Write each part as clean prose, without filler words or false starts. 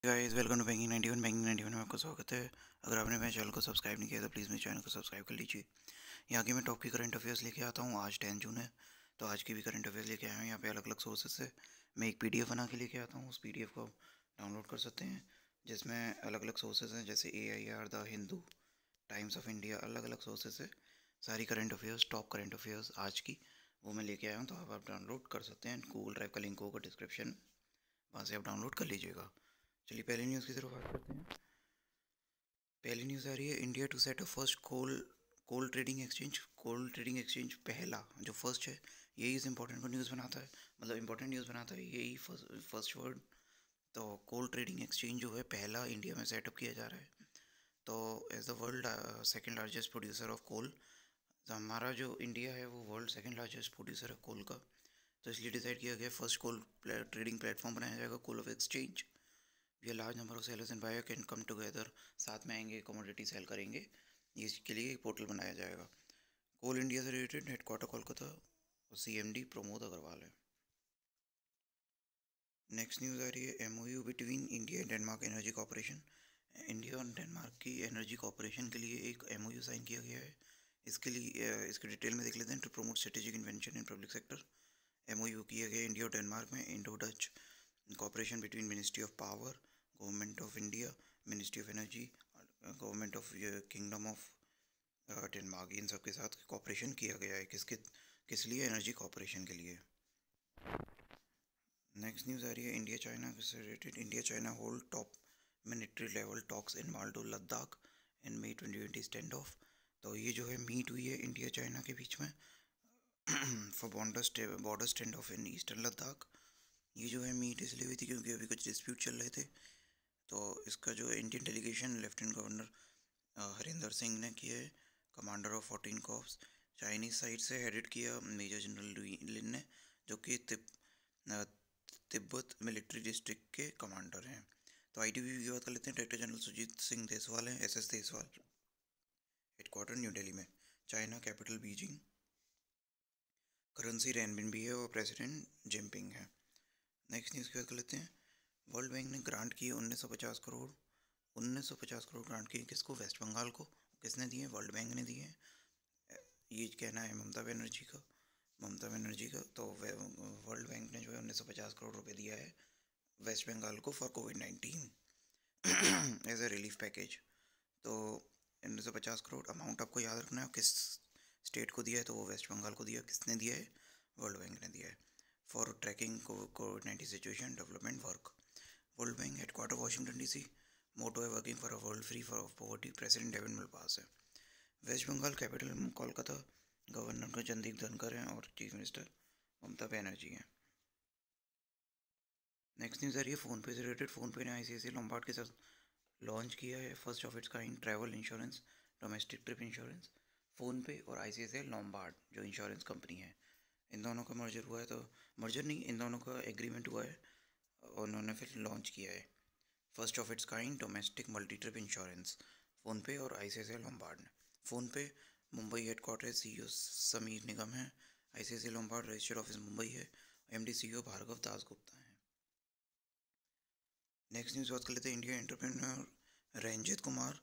Guys welcome to banking 91 में आपका स्वागत है। अगर आपने मेरे चैनल को सब्सक्राइब नहीं किया तो प्लीज़ मेरे चैनल को सब्सक्राइब कर लीजिए। यहाँ की मैं टॉप की करंट अफेयर्स लेके आता हूँ। आज 10 जून है तो आज की भी करंट अफेयर्स लेके आया हूँ। यहाँ पे अलग अलग सोर्सेज से मैं एक पीडीएफ बना के लेके आता हूँ। उस पीडीएफ को डाउनलोड कर सकते हैं जिसमें अलग अलग सोर्सेज हैं जैसे AIR, the Hindu, times of India, अलग अलग सोर्सेज से सारी current affairs, top current affairs आज की वो मैं लेके आया हूँ। तो आप डाउनलोड कर सकते हैं। गूगल ड्राइव का लिंक होगा डिस्क्रिप्शन, वहाँ से आप डाउनलोड कर लीजिएगा। चलिए पहले न्यूज़ की तरफ बात करते हैं। पहली न्यूज़ आ रही है, India to set a first coal trading exchange. Coal trading exchange पहला जो फर्स्ट है, यही इस इंपॉर्टेंट को न्यूज़ बनाता है, मतलब इंपॉर्टेंट न्यूज़ बनाता है यही फर्स्ट वर्ड। तो कोल ट्रेडिंग एक्सचेंज जो है पहला इंडिया में सेटअप किया जा रहा है। तो as the world second largest producer of coal, तो हमारा जो इंडिया है वो वर्ल्ड सेकेंड लार्जेस्ट प्रोड्यूसर है कोल का। तो इसलिए डिसाइड किया गया फर्स्ट कोल ट्रेडिंग प्लेटफॉर्म बनाया जाएगा, कोल ऑफ एक्सचेंज। ये large number of sellers and buyer can come together, साथ में आएंगे, कमोडिटी सेल करेंगे, इसके लिए एक पोर्टल बनाया जाएगा। कोल इंडिया से रिलेटेड हेडक्वार्टर कोलकाता और CMD प्रमोद अग्रवाल है। नेक्स्ट न्यूज़ आ रही है, MOU between India and Denmark energy cooperation. India और डेनमार्क की एनर्जी कॉपरेशन के लिए एक MOU साइन किया गया है। इसके लिए इसके डिटेल में देख लेते हैं। To promote strategic invention in public sector, MOU किया गया इंडिया और डेनमार्क में। Indo Dutch cooperation between ministry of power, government of India, ministry of energy, government of kingdom of Denmark, इन सब के साथ कॉपरेशन किया गया है। किस लिए? एनर्जी कॉपरेशन के लिए। नेक्स्ट न्यूज़ आ रही है, इंडिया चाइना से related. India China hold top military level talks in Moldo Ladakh in May 2020 standoff. तो ये जो है मीट हुई है इंडिया चाइना के बीच में for border stand of in eastern Ladakh. ये जो है मीट इसलिए हुई थी क्योंकि अभी कुछ डिस्प्यूट चल रहे थे। तो इसका जो Indian delegation lieutenant governor Harinder Singh ने किया है, commander of 14 corps. Chinese side से हेडेड किया मेजर जनरल लिन ने, जो कि तिब्बत मिलिट्री डिस्ट्रिक्ट के कमांडर हैं। तो ITBP की बात कर लेते हैं। डायरेक्टर जनरल सुजीत सिंह देसवाल हैं, SS Deswal. Headquarter new Delhi में, चाइना कैपिटल बीजिंग, करेंसी रेनबिन है और प्रेसिडेंट जिनपिंग है। नेक्स्ट न्यूज़ की बात कर लेते हैं। वर्ल्ड बैंक ने ग्रांट की 1950 करोड़ ग्रांट की किसको? वेस्ट बंगाल को। किसने दिए? वर्ल्ड बैंक ने दिए। ये कहना है ममता बनर्जी का। तो वर्ल्ड बैंक ने जो है 1950 करोड़ रुपए दिया है वेस्ट बंगाल को for COVID-19 as a relief package. तो 1950 करोड़ अमाउंट आपको याद रखना है। किस स्टेट को दिया है? तो वो वेस्ट बंगाल को दिया। किसने दिया है? वर्ल्ड बैंक ने दिया है। For tracking COVID-19 situation development work. World bank headquarter Washington DC। Motto है working for a world free for poverty, president David Malpass है। Waste Bengal capital Kolkata, governor का जनदीप धनखड़ हैं और चीफ मिनिस्टर ममता बनर्जी हैं। नेक्स्ट न्यूज़ आ रही है फ़ोनपे से रिलेटेड। फ़ोनपे ने ICICI लोम्बार्ड के साथ लॉन्च किया है first of its kind travel insurance, domestic trip insurance. PhonePe और ICICI लोम्बार्ड जो इंश्योरेंस कंपनी है, इन दोनों का मर्जर हुआ है। तो मर्जर नहीं, इन दोनों का एग्रीमेंट हुआ है और उन्होंने फिर लॉन्च किया है first of its kind domestic multi trip insurance, PhonePe और ICICI लोम्बार्ड ने। फ़ोनपे मुंबई हेडक्वार्टर है, CEO समीर निगम है। ICICI Lombard registered office Mumbai है। MD CEO भार्गव दास गुप्ता है। नेक्स्ट न्यूज़ बात कर लेते हैं। इंडिया एंटरप्रेन्योर रंजीत कुमार,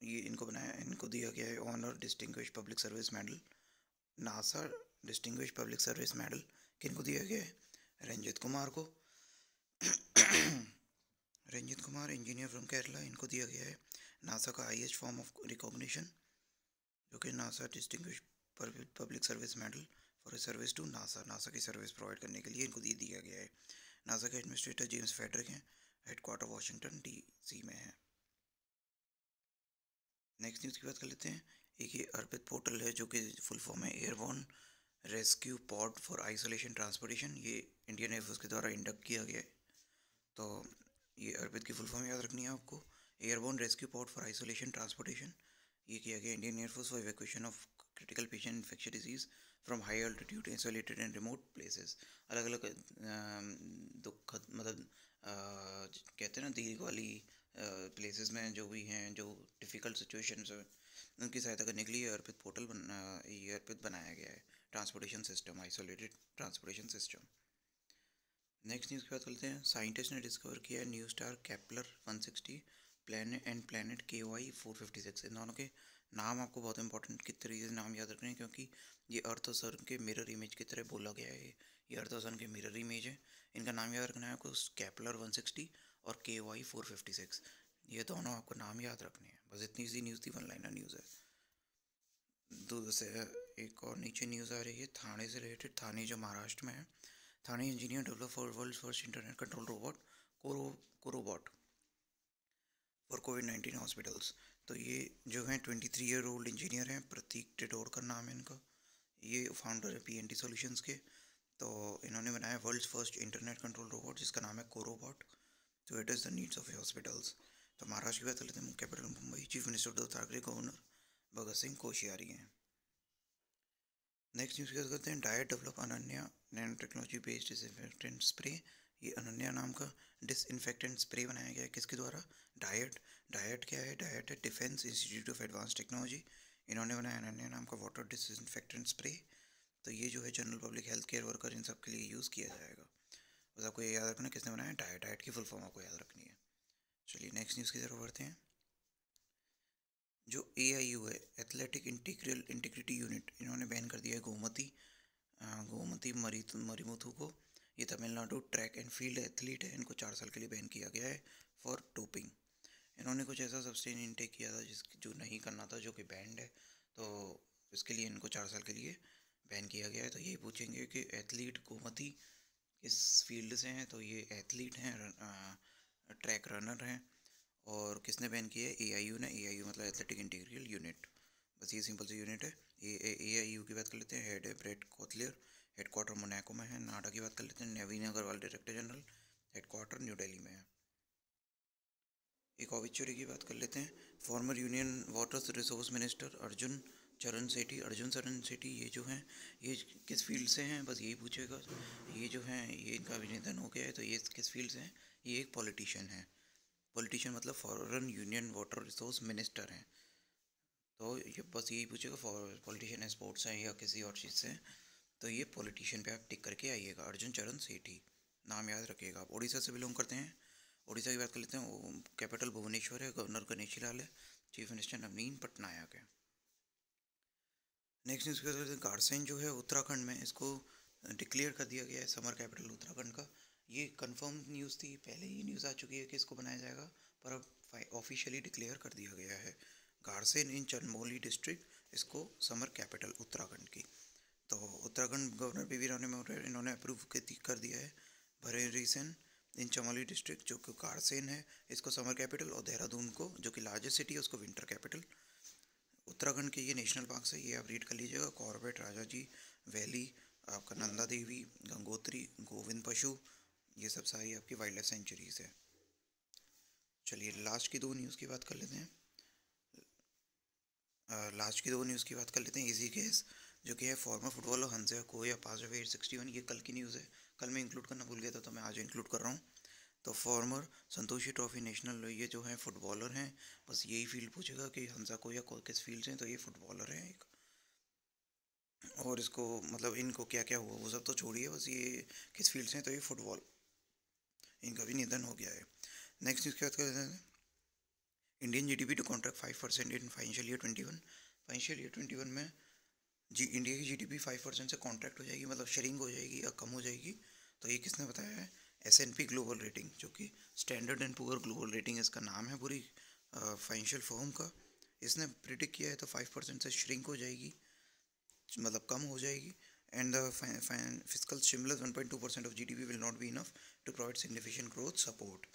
ये इनको दिया गया है honour distinguish public service medal, NASA distinguish public service medal. किनको दिया गया है? रंजीत कुमार को। रंजीत कुमार इंजीनियर फ्रॉम केरला, इनको दिया गया है नासा का हाईएस्ट फॉर्म ऑफ रिकॉग्निशन, जो कि NASA distinguish public service medal for service to NASA की सर्विस प्रोवाइड करने के लिए इनको दिया गया है। नासा के एडमिनिस्ट्रेटर जेम्स फेडरिक हैं, हेडक्वार्टर वाशिंगटन DC में है। नेक्स्ट न्यूज़ की बात कर लेते हैं। एक ये अर्पित पोर्टल है जो कि फुल फॉर्म है airborne rescue pod for isolation transportation. ये इंडियन एयरफोर्स के द्वारा इंडक्ट किया गया है। तो ये अर्पित की फुल फॉर्म याद रखनी है आपको, airborne rescue pod for isolation transportation. ये किया गया Indian air force for evacuation of critical patient infectious disease from high altitude isolated and remote places. अलग अलग दुख मतलब कहते हैं ना दीर्घ वाली प्लेसेस में जो भी हैं, जो डिफ़िकल्ट सिचुएशंस हैं, उनकी सहायता करने के लिए ये अर्पित बनाया गया है transportation system, isolated transportation system. Next news की बात करते हैं। साइंटिस्ट ने डिस्कवर किया है new star Kepler 160 planet KY 456। इन दोनों के नाम आपको बहुत इंपॉर्टेंट की तरीके से नाम याद रखने हैं, क्योंकि ये अर्थ और सन के मिरर इमेज की तरह बोला गया है। ये अर्थ और सन के मिरर इमेज है। इनका नाम याद रखना है आपको, केपलर 160 और KY 456। ये दोनों आपको नाम याद रखने हैं। बस इतनी सी न्यूज़ थी, वन लाइनर न्यूज़ है। दूसरे एक और नीचे न्यूज़ आ रही है थाने से रिलेटेड। थाने जो महाराष्ट्र में है, Thane engineer develop for world first internet control robot Corobot for कोविड-19 हॉस्पिटल्स। तो ये जो है 23-year-old इंजीनियर हैं, प्रतीक टिटोरकर नाम है इनका। ये फाउंडर है PNT सॉल्यूशंस के। तो इन्होंने बनाया world first internet control robot जिसका नाम है कोरोबॉट। तो it is the needs of hospitals. तो महाराष्ट्र की बात कर लेते हैं। Capital Mumbai, chief minister Uddhav Thackeray, governor Bhagat Singh Koshyari हैं। नेक्स्ट न्यूज़ की बात करते हैं। DIAT develop Ananya nano technology based disinfectant spray. ये अनन्या नाम का डिसइंफेक्टेंट स्प्रे बनाया गया है। किसके द्वारा? डायट क्या है? डायट है defence institute of advance technology. इन्होंने बनाया अनन्या नाम का वाटर डिसइंफेक्टेंट स्प्रे। तो ये जो है general public health care worker in सब के लिए यूज़ किया जाएगा। बस आपको ये याद रखना किसने बनाया। डायट की फुल फॉर्म आपको याद रखनी है। चलिए नेक्स्ट न्यूज़ की तरफ बढ़ते हैं। जो AIU है, एथलेटिक इंटीग्रिटी यूनिट, इन्होंने बैन कर दिया है गोमती मरीमुथु को। ये Tamil Nadu track and field athlete है। इनको 4 साल के लिए बैन किया गया है फॉर डोपिंग। इन्होंने कुछ ऐसा सब्सटेंस इनटेक किया था जो नहीं करना था, जो कि बैंड है। तो इसके लिए इनको 4 साल के लिए बैन किया गया है। तो यही पूछेंगे कि एथलीट गोमती किस फील्ड से हैं। तो ये एथलीट हैं, ट्रैक रनर हैं। और किसने बैन किया है? AIU ने। AIU मतलब एथलेटिक इंटीग्रियल यूनिट। बस ये सिंपल सी यूनिट है। AIU की बात कर लेते हैं। हेड है ब्रेट कोथलियर, हेडक्वार्टर मोनाको में है। नाडा की बात कर लेते हैं। Naveen Agarwal director general, headquarter new Delhi में है। एक ऑबिचुरी की बात कर लेते हैं। Former union water resource minister Arjun Charan Sethi ये जो हैं, ये किस फील्ड से हैं? बस यही पूछेगा। ये जो हैं, ये इनका भी निधन हो गया है। तो ये किस फील्ड से हैं? ये एक पॉलिटिशियन है। पॉलिटिशियन मतलब foreign union water resource minister हैं। तो ये बस यही पूछेगा पॉलिटिशियन है, स्पोर्ट्स है या किसी और चीज़ से। तो ये पॉलिटिशियन पे आप टिक करके आइएगा। अर्जुन चरण सेठी नाम याद रखिएगा। आप उड़ीसा से बिलोंग करते हैं। उड़ीसा की बात कर लेते हैं। कैपिटल भुवनेश्वर है। गवर्नर गणेशी लाल है। चीफ मिनिस्टर नवीन पटनायक है। नेक्स्ट न्यूज़ की बात करते हैं। गारसेन जो है उत्तराखंड में, इसको डिक्लेयर कर दिया गया है समर कैपिटल उत्तराखंड का। ये कंफर्म न्यूज़ थी, पहले ही न्यूज़ आ चुकी है कि इसको बनाया जाएगा, पर अब ऑफिशियली डिक्लेयर कर दिया गया है। गारसेन इन चमोली डिस्ट्रिक्ट, इसको समर कैपिटल उत्तराखंड की। तो उत्तराखंड गवर्नर PV मौर्य इन्होंने अप्रूव कर दिया है भरेरी सेन इन चमोली डिस्ट्रिक्ट, जो कि गारसेन है, इसको समर कैपिटल, और देहरादून को, जो कि लार्जेस्ट सिटी है, उसको विंटर कैपिटल। उत्तराखंड के ये नेशनल पार्क है, ये आप रीड कर लीजिएगा। कॉर्बेट, राजाजी वैली, आपका नंदा देवी, गंगोत्री, गोविंद पशु, ये सब सारी आपकी वाइल्ड लाइफ सेंचुरीज है। चलिए लास्ट की दो न्यूज़ की बात कर लेते हैं। इजी केस, जो कि है फॉर्मर फुटबॉलर हंजा कोया पास अवे एज 61। ये कल की न्यूज़ है, कल मैं इंक्लूड करना भूल गया था, तो मैं आज इंक्लूड कर रहा हूँ। तो फॉर्मर संतोषी ट्रॉफी नेशनल, ये जो है फुटबॉलर हैं। बस यही फील्ड पूछेगा कि हंसा कोया किस फील्ड से हैं। तो ये फुटबॉलर हैं एक। और इसको मतलब इनको क्या क्या हुआ वो सब तो छोड़िए, बस ये किस फील्ड से हैं। तो ये फुटबॉल, इनका भी निधन हो गया है। नेक्स्ट न्यूज़ की बात करते हैं। Indian GDP to contract 5% in financial year 21। Financial year 21 में इंडिया की GDP 5% से कॉन्ट्रैक्ट हो जाएगी, मतलब श्रिंक हो जाएगी या कम हो जाएगी। तो ये किसने बताया है? S&P ग्लोबल रेटिंग, जो कि standard and poor global rating इसका नाम है पूरी फाइनेंशियल फर्म का। इसने प्रिडिक्ट किया है तो 5% से श्रिंक हो जाएगी, मतलब कम हो जाएगी। And the physical stimulus 1.2% of GDP will not be enough to provide significant growth support.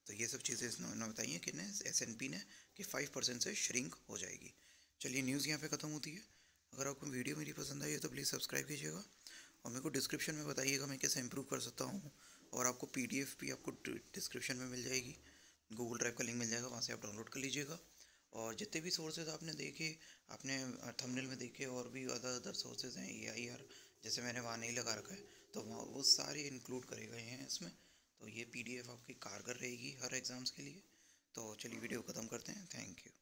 तो ये सब चीज़ें इन्होंने बताई हैं कि S&P ने कि 5% से श्रिंक हो जाएगी। चलिए न्यूज़ यहाँ पे ख़त्म होती है। अगर आपको वीडियो मेरी पसंद आई है तो प्लीज़ सब्सक्राइब कीजिएगा, और मेरे को डिस्क्रिप्शन में बताइएगा मैं कैसे इंप्रूव कर सकता हूँ। और आपको PDF भी आपको डिस्क्रिप्शन में मिल जाएगी, गूगल ड्राइव का लिंक मिल जाएगा, वहाँ से आप डाउनलोड कर लीजिएगा। और जितने भी सोर्सेज आपने देखे, आपने थंबनेल में देखे, और भी अदर सोर्सेज हैं AIR, जैसे मैंने वहाँ नहीं लगा रखा है, तो वहाँ वो सारे इंक्लूड करे गए हैं इसमें। तो ये PDF आपकी कारगर रहेगी हर एग्ज़ाम्स के लिए। तो चलिए वीडियो ख़त्म करते हैं। Thank you.